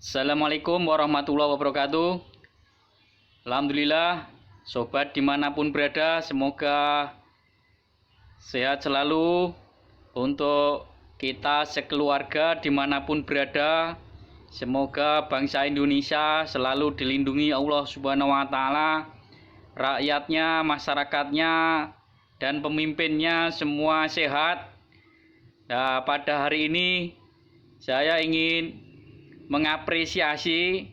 Assalamualaikum warahmatullahi wabarakatuh. Alhamdulillah, sobat dimanapun berada, semoga sehat selalu untuk kita sekeluarga dimanapun berada. Semoga bangsa Indonesia selalu dilindungi Allah Subhanahu wa Ta'ala, rakyatnya, masyarakatnya, dan pemimpinnya semua sehat. Nah, pada hari ini saya ingin mengapresiasi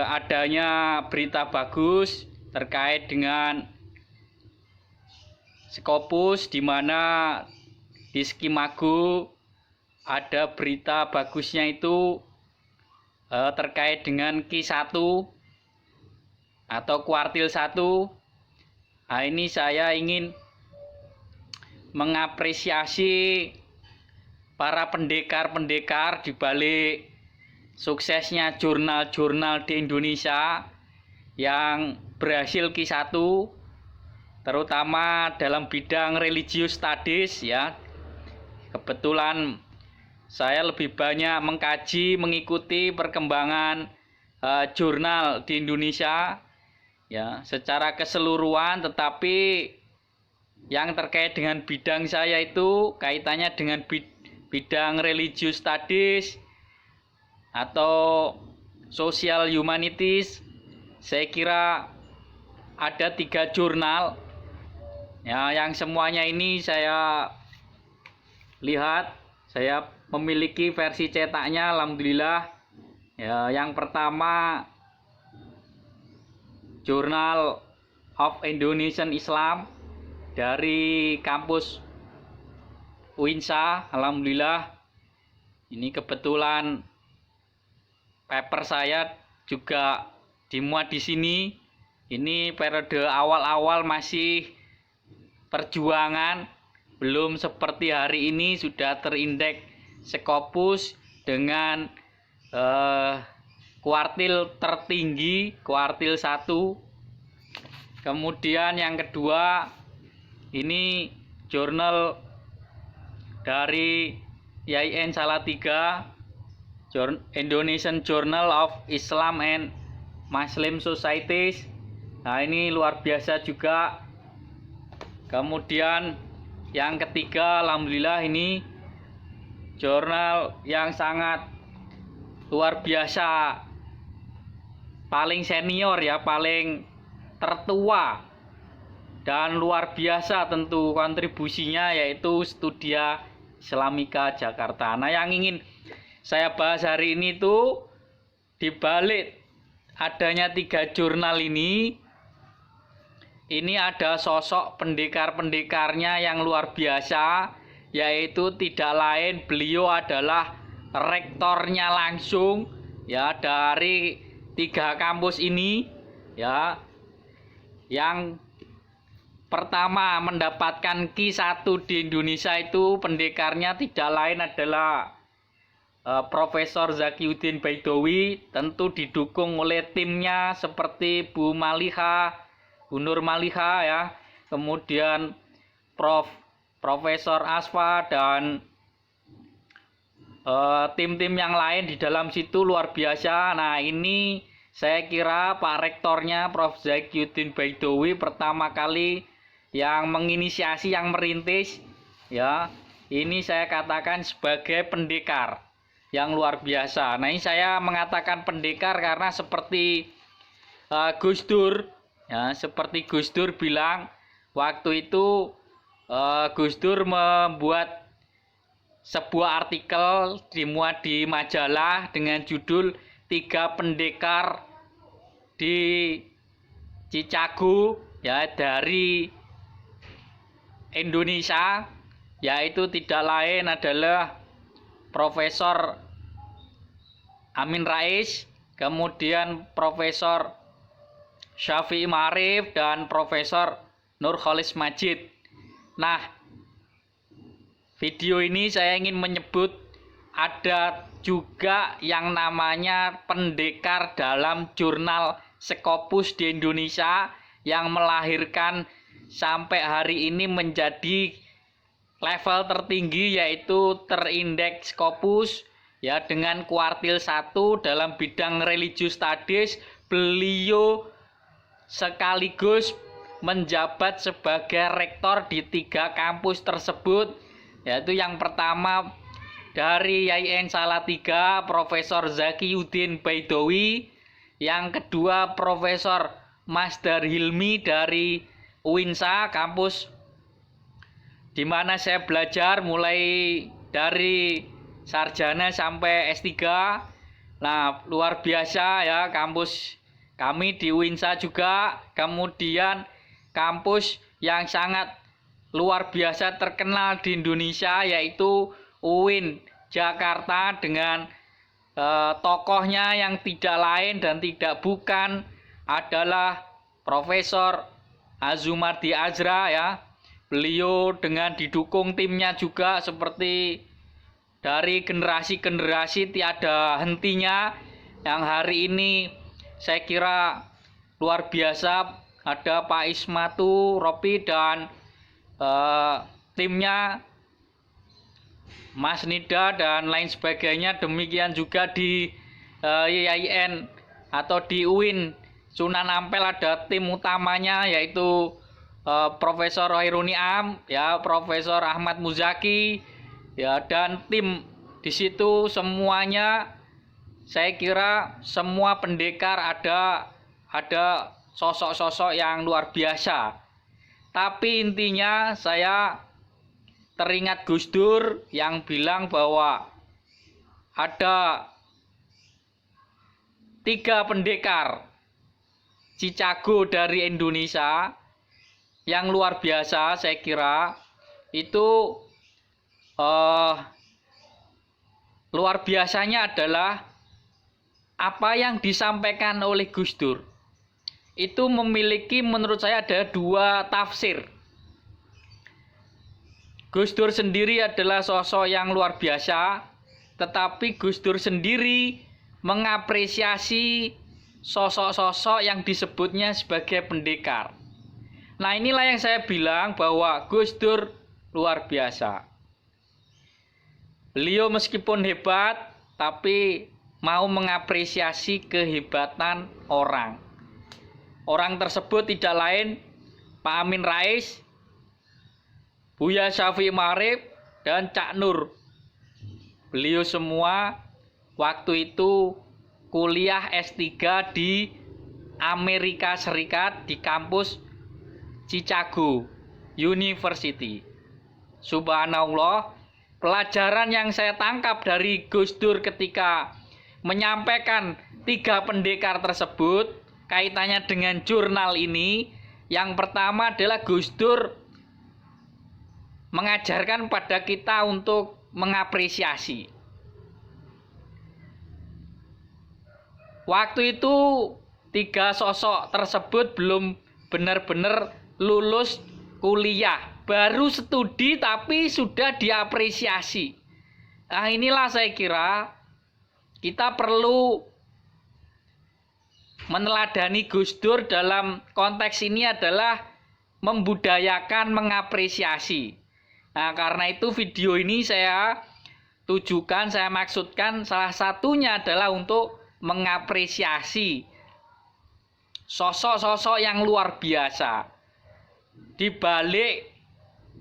adanya berita bagus terkait dengan Skopus, di mana di Skimago ada berita bagusnya itu terkait dengan Q1 atau kuartil 1. Nah, ini saya ingin mengapresiasi para pendekar-pendekar di balik suksesnya jurnal-jurnal di Indonesia yang berhasil Q1, terutama dalam bidang religious studies ya. Kebetulan saya lebih banyak mengkaji, mengikuti perkembangan jurnal di Indonesia ya secara keseluruhan, tetapi yang terkait dengan bidang saya itu kaitannya dengan bidang religious studies atau social humanities. Saya kira ada 3 jurnal ya, yang semuanya ini saya lihat, saya memiliki versi cetaknya, alhamdulillah ya. Yang pertama, Journal of Indonesian Islam dari kampus UINSA, alhamdulillah. Ini kebetulan paper saya juga dimuat di sini. Ini periode awal-awal masih perjuangan, belum seperti hari ini sudah terindeks Skopus dengan kuartil tertinggi, kuartil 1. Kemudian yang kedua, ini jurnal dari IAIN Salatiga, Indonesian Journal of Islam and Muslim Societies. Nah, ini luar biasa juga. Kemudian yang ketiga, alhamdulillah, ini jurnal yang sangat luar biasa, paling senior ya, paling tertua dan luar biasa tentu kontribusinya, yaitu Studia Islamika Jakarta. Nah, yang ingin saya bahas hari ini tuh dibalik adanya 3 jurnal ini ada sosok pendekar-pendekarnya yang luar biasa, yaitu tidak lain, beliau adalah rektornya langsung ya dari 3 kampus ini ya. Yang pertama mendapatkan Q1 di Indonesia itu pendekarnya tidak lain adalah Profesor Zakiuddin Baidowi, tentu didukung oleh timnya seperti Bu Nur Maliha ya, kemudian Profesor Asfa dan tim-tim yang lain di dalam situ luar biasa. Nah, ini saya kira Pak Rektornya Prof Zakiuddin Baidowi pertama kali yang menginisiasi, yang merintis ya. Ini saya katakan sebagai pendekar yang luar biasa. Nah, ini saya mengatakan pendekar karena seperti Gus Dur ya, seperti Gus Dur bilang waktu itu, Gus Dur membuat sebuah artikel dimuat di majalah dengan judul 3 pendekar di Chicago ya dari Indonesia, yaitu tidak lain adalah Profesor Amin Rais, kemudian Profesor Syafi'i Ma'arif, dan Profesor Nurholis Majid. Nah, video ini saya ingin menyebut ada juga yang namanya pendekar dalam jurnal Skopus di Indonesia yang melahirkan sampai hari ini menjadi level tertinggi, yaitu terindeks Skopus ya dengan kuartil 1 dalam bidang religious studies. Beliau sekaligus menjabat sebagai rektor di 3 kampus tersebut, yaitu yang pertama dari YIN Salatiga Profesor Zakiyuddin Baidowi, yang kedua Profesor Masdar Hilmi dari UINSA kampus di mana saya belajar mulai dari sarjana sampai S3. Nah, luar biasa ya kampus kami di UINSA juga. Kemudian kampus yang sangat luar biasa terkenal di Indonesia yaitu UIN Jakarta dengan tokohnya yang tidak lain dan tidak bukan adalah Profesor Azumardi Azra ya. Beliau dengan didukung timnya juga seperti dari generasi-generasi tiada hentinya, yang hari ini saya kira luar biasa. Ada Pak Ismatu Ropi dan timnya, Mas Nida dan lain sebagainya. Demikian juga di YIN atau di UIN Sunan Ampel ada tim utamanya yaitu Profesor Hoiruni Am, ya, Profesor Ahmad Muzaki, ya, dan tim di situ semuanya. Saya kira semua pendekar ada sosok-sosok yang luar biasa. Tapi intinya saya teringat Gus Dur yang bilang bahwa ada 3 pendekar Cicago dari Indonesia yang luar biasa. Saya kira itu luar biasanya adalah apa yang disampaikan oleh Gus Dur. Itu memiliki menurut saya ada 2 tafsir. Gus Dur sendiri adalah sosok yang luar biasa, tetapi Gus Dur sendiri mengapresiasi sosok-sosok yang disebutnya sebagai pendekar. Nah, inilah yang saya bilang bahwa Gus Dur luar biasa. Beliau meskipun hebat, tapi mau mengapresiasi kehebatan orang. Orang tersebut tidak lain Pak Amin Rais, Buya Syafi'i Ma'arif, dan Cak Nur. Beliau semua waktu itu kuliah S3 di Amerika Serikat di kampus Chicago University. Subhanallah, pelajaran yang saya tangkap dari Gus Dur ketika menyampaikan 3 pendekar tersebut kaitannya dengan jurnal ini. Yang pertama adalah Gus Dur mengajarkan pada kita untuk mengapresiasi. Waktu itu 3 sosok tersebut belum benar-benar lulus kuliah, baru studi tapi sudah diapresiasi. Nah, inilah saya kira kita perlu meneladani Gus Dur dalam konteks ini adalah membudayakan mengapresiasi. Nah, karena itu video ini saya tujukan, saya maksudkan salah satunya adalah untuk mengapresiasi sosok-sosok yang luar biasa. Di balik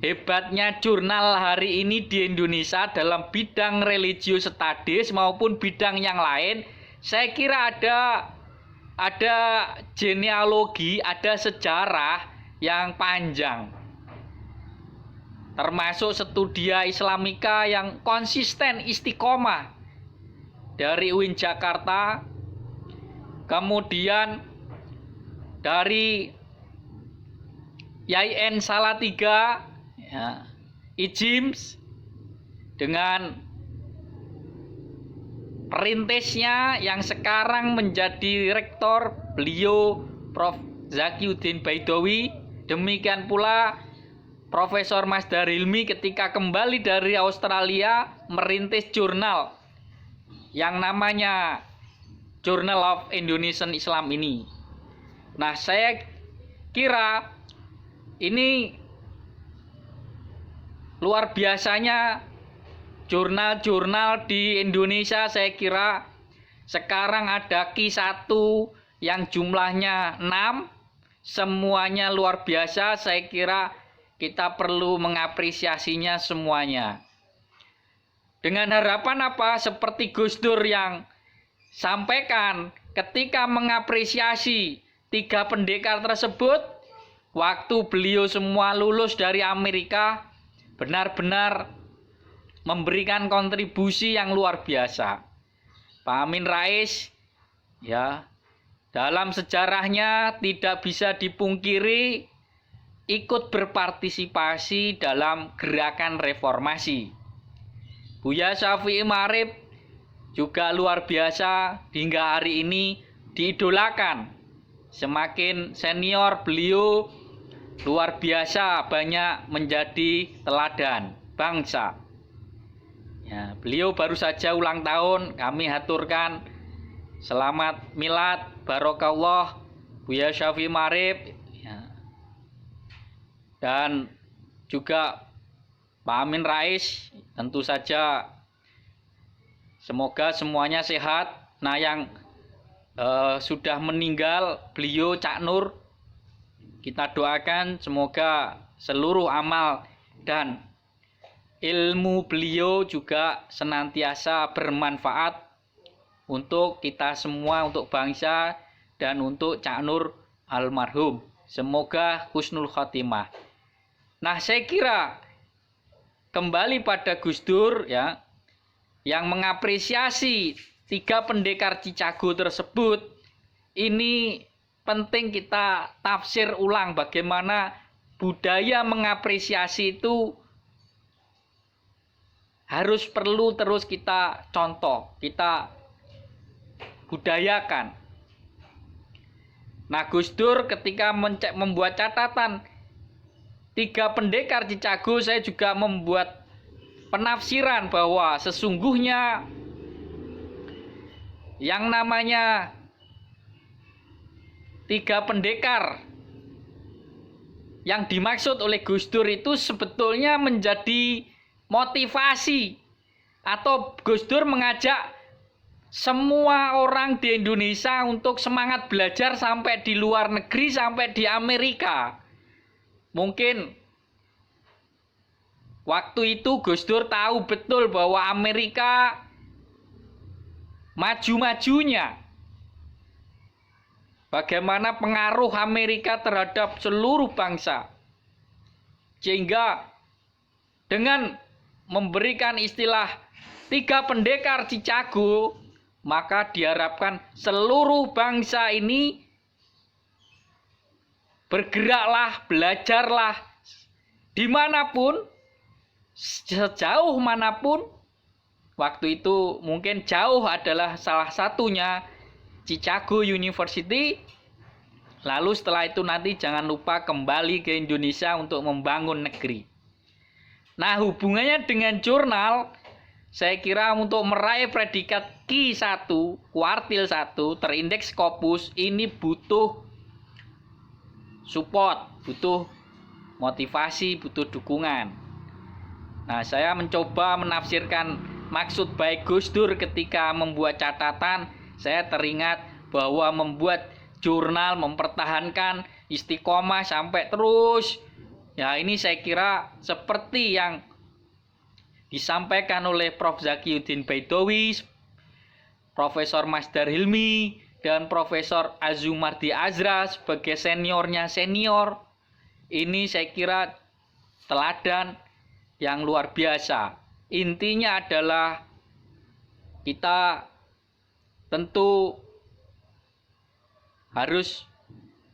hebatnya jurnal hari ini di Indonesia dalam bidang religious studies maupun bidang yang lain, saya kira ada genealogi, ada sejarah yang panjang. Termasuk Studia Islamika yang konsisten istiqomah dari UIN Jakarta, kemudian dari YIN Salatiga, ya, IJIMS dengan perintisnya yang sekarang menjadi rektor, beliau Prof. Zakiyuddin Baidowi. Demikian pula Profesor Masdar Hilmi ketika kembali dari Australia merintis jurnal yang namanya Journal of Indonesian Islam ini. Nah, saya kira ini luar biasanya jurnal-jurnal di Indonesia saya kira sekarang ada Q1 yang jumlahnya 6, semuanya luar biasa. Saya kira kita perlu mengapresiasinya semuanya. Dengan harapan apa? Seperti Gus Dur yang sampaikan ketika mengapresiasi 3 pendekar tersebut, waktu beliau semua lulus dari Amerika, benar-benar memberikan kontribusi yang luar biasa. Pak Amin Rais, ya, dalam sejarahnya tidak bisa dipungkiri ikut berpartisipasi dalam gerakan reformasi. Buya Syafi'i Ma'arif juga luar biasa, hingga hari ini diidolakan. Semakin senior beliau luar biasa, banyak menjadi teladan bangsa. Ya, beliau baru saja ulang tahun, kami haturkan selamat milad, barokallah Buya Syafi'i Ma'arif, ya. Dan juga Pak Amin Rais, tentu saja semoga semuanya sehat. Nah, yang sudah meninggal beliau Cak Nur, kita doakan semoga seluruh amal dan ilmu beliau juga senantiasa bermanfaat untuk kita semua, untuk bangsa, dan untuk Cak Nur almarhum. Semoga husnul khotimah. Nah, saya kira kembali pada Gus Dur, ya, yang mengapresiasi 3 pendekar Cicago tersebut, ini penting kita tafsir ulang bagaimana budaya mengapresiasi itu harus perlu terus kita contoh, kita budayakan. Nah, Gus Dur ketika membuat catatan 3 pendekar Cicago, saya juga membuat penafsiran bahwa sesungguhnya yang namanya 3 pendekar yang dimaksud oleh Gus Dur itu sebetulnya menjadi motivasi, atau Gus Dur mengajak semua orang di Indonesia untuk semangat belajar sampai di luar negeri, sampai di Amerika. Mungkin waktu itu Gus Dur tahu betul bahwa Amerika maju-majunya, bagaimana pengaruh Amerika terhadap seluruh bangsa, sehingga dengan memberikan istilah 3 pendekar Cicago, maka diharapkan seluruh bangsa ini bergeraklah, belajarlah dimanapun, sejauh manapun. Waktu itu mungkin jauh adalah salah satunya Chicago University. Lalu setelah itu nanti jangan lupa kembali ke Indonesia untuk membangun negeri. Nah, hubungannya dengan jurnal, saya kira untuk meraih predikat Q1, kuartil 1, terindeks Scopus, ini butuh support, butuh motivasi, butuh dukungan. Nah, saya mencoba menafsirkan maksud baik Gus Dur ketika membuat catatan. Saya teringat bahwa membuat jurnal, mempertahankan istiqomah sampai terus. Ya, ini saya kira seperti yang disampaikan oleh Prof. Zakiyuddin Baidowi, Profesor Masdar Hilmi, dan Profesor Azumardi Azra sebagai seniornya senior. Ini saya kira teladan yang luar biasa. Intinya adalah kita tentu harus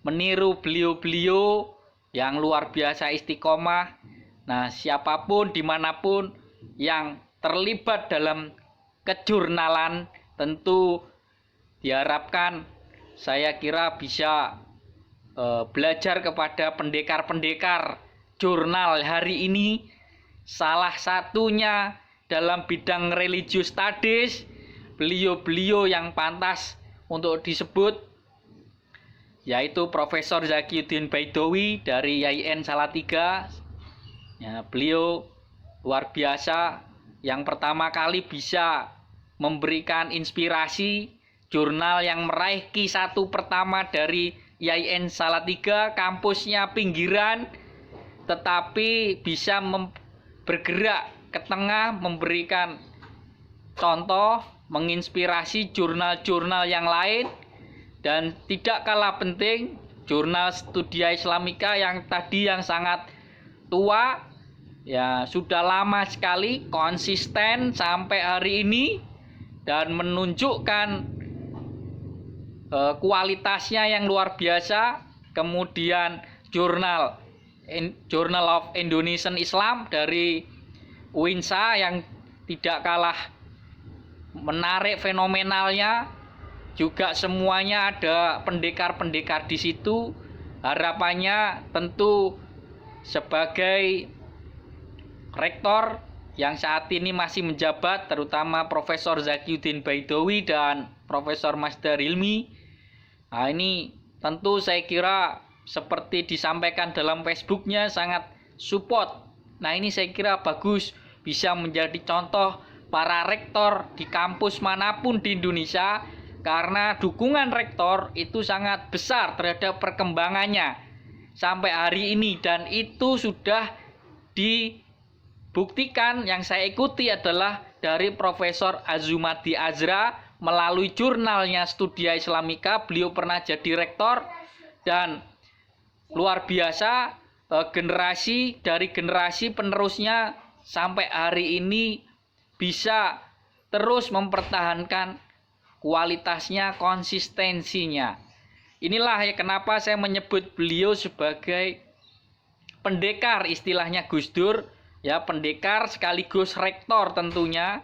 meniru beliau-beliau yang luar biasa istiqomah. Nah, siapapun dimanapun yang terlibat dalam kejurnalan tentu diharapkan, saya kira bisa belajar kepada pendekar-pendekar jurnal hari ini. Salah satunya dalam bidang religious studies, beliau-beliau yang pantas untuk disebut yaitu Profesor Zakiyuddin Baidowi dari YIN Salatiga. Ya, beliau luar biasa yang pertama kali bisa memberikan inspirasi, jurnal yang meraih Q1 pertama dari IAIN Salatiga, kampusnya pinggiran, tetapi bisa bergerak ke tengah, memberikan contoh, menginspirasi jurnal-jurnal yang lain, dan tidak kalah penting, jurnal Studia Islamika yang tadi yang sangat tua, ya sudah lama sekali, konsisten sampai hari ini, dan menunjukkan kualitasnya yang luar biasa. Kemudian Journal of Indonesian Islam dari UINSA yang tidak kalah menarik fenomenalnya, juga semuanya ada pendekar-pendekar di situ. Harapannya tentu sebagai rektor yang saat ini masih menjabat, terutama Profesor Zakiuddin Baidowi dan Profesor Masdar Hilmi. Nah, ini tentu saya kira seperti disampaikan dalam Facebooknya sangat support. Nah, ini saya kira bagus, bisa menjadi contoh para rektor di kampus manapun di Indonesia, karena dukungan rektor itu sangat besar terhadap perkembangannya sampai hari ini, dan itu sudah dibuktikan. Yang saya ikuti adalah dari Profesor Azumati Azra melalui jurnalnya Studia Islamika. Beliau pernah jadi rektor, dan luar biasa, generasi dari generasi penerusnya sampai hari ini bisa terus mempertahankan kualitasnya, konsistensinya. Inilah ya kenapa saya menyebut beliau sebagai pendekar, istilahnya Gus Dur, ya, pendekar sekaligus rektor tentunya.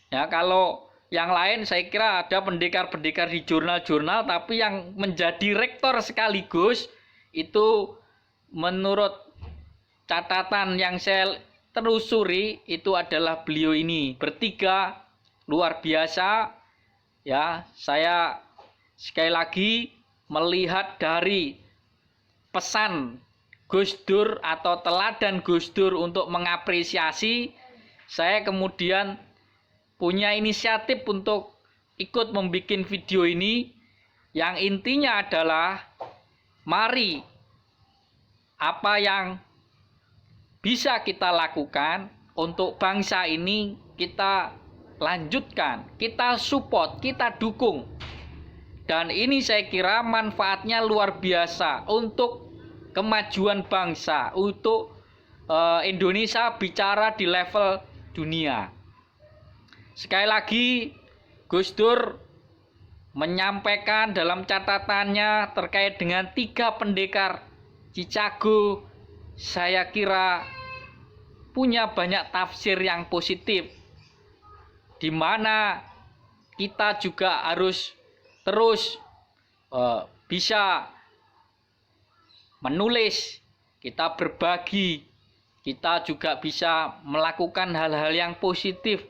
Ya, kalau yang lain saya kira ada pendekar-pendekar di jurnal-jurnal, tapi yang menjadi rektor sekaligus itu menurut catatan yang saya telusuri itu adalah beliau ini bertiga. Luar biasa, ya. Saya sekali lagi melihat dari pesan Gus Dur atau teladan Gus Dur untuk mengapresiasi, saya kemudian punya inisiatif untuk ikut membuat video ini, yang intinya adalah mari apa yang bisa kita lakukan untuk bangsa ini kita lanjutkan, kita support, kita dukung. Dan ini saya kira manfaatnya luar biasa untuk kemajuan bangsa, untuk Indonesia bicara di level dunia. Sekali lagi, Gus Dur menyampaikan dalam catatannya terkait dengan 3 pendekar Cicago, saya kira punya banyak tafsir yang positif, di mana kita juga harus terus bisa menulis, kita berbagi, kita juga bisa melakukan hal-hal yang positif.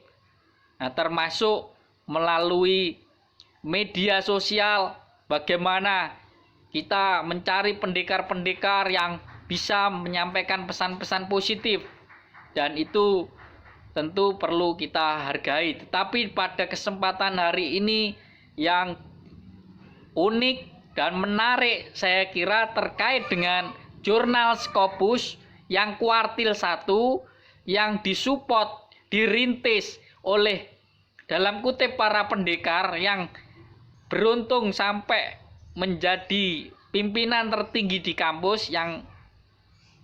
Nah, termasuk melalui media sosial, bagaimana kita mencari pendekar-pendekar yang bisa menyampaikan pesan-pesan positif, dan itu tentu perlu kita hargai. Tetapi pada kesempatan hari ini yang unik dan menarik saya kira terkait dengan jurnal Scopus yang kuartil 1 yang disupport, dirintis oleh dalam kutip para pendekar yang beruntung sampai menjadi pimpinan tertinggi di kampus, yang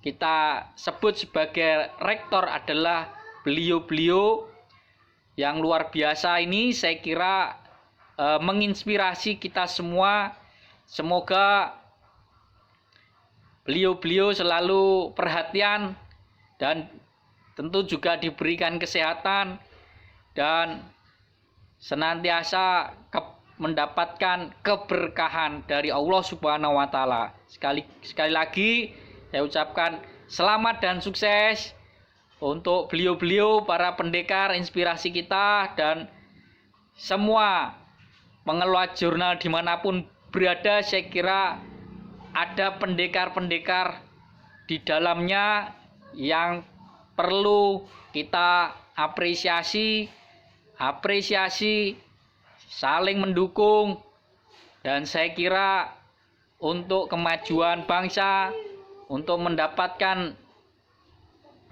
kita sebut sebagai rektor adalah beliau-beliau yang luar biasa ini. Saya kira menginspirasi kita semua. Semoga beliau-beliau selalu perhatian dan tentu juga diberikan kesehatan dan senantiasa mendapatkan keberkahan dari Allah Subhanahu wa taala. Sekali lagi saya ucapkan selamat dan sukses untuk beliau-beliau para pendekar inspirasi kita, dan semua pengelola jurnal dimanapun berada. Saya kira ada pendekar-pendekar di dalamnya yang perlu kita apresiasi, saling mendukung, dan saya kira untuk kemajuan bangsa, untuk mendapatkan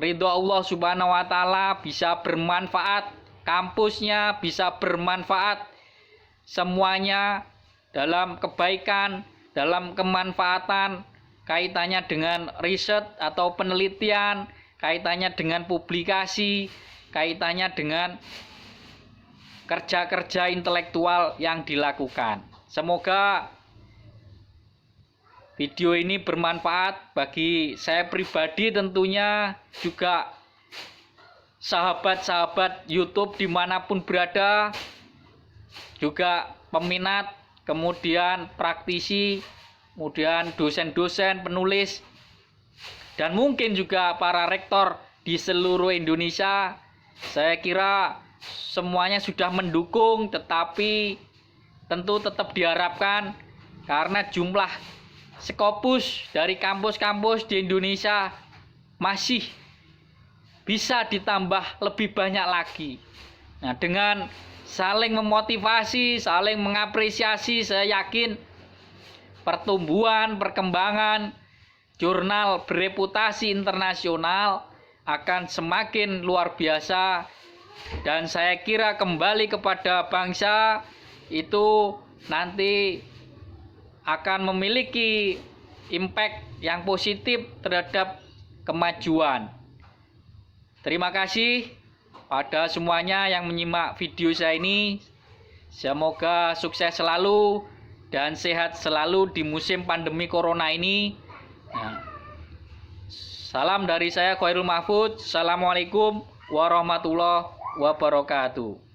ridho Allah Subhanahu wa Ta'ala, bisa bermanfaat, kampusnya bisa bermanfaat, semuanya dalam kebaikan, dalam kemanfaatan, kaitannya dengan riset atau penelitian, kaitannya dengan publikasi, kaitannya dengan kerja-kerja intelektual yang dilakukan. Semoga video ini bermanfaat bagi saya pribadi, tentunya juga sahabat-sahabat YouTube dimanapun berada, juga peminat, kemudian praktisi, kemudian dosen-dosen, penulis, dan mungkin juga para rektor di seluruh Indonesia. Saya kira semuanya sudah mendukung, tetapi tentu tetap diharapkan karena jumlah Scopus dari kampus-kampus di Indonesia masih bisa ditambah lebih banyak lagi. Nah, dengan saling memotivasi, saling mengapresiasi, saya yakin pertumbuhan, perkembangan jurnal bereputasi internasional akan semakin luar biasa, dan saya kira kembali kepada bangsa itu nanti akan memiliki impact yang positif terhadap kemajuan. Terima kasih pada semuanya yang menyimak video saya ini. Semoga sukses selalu dan sehat selalu di musim pandemi corona ini. Nah, salam dari saya Khairul Mahfud. Assalamualaikum warahmatullahi wabarakatuh.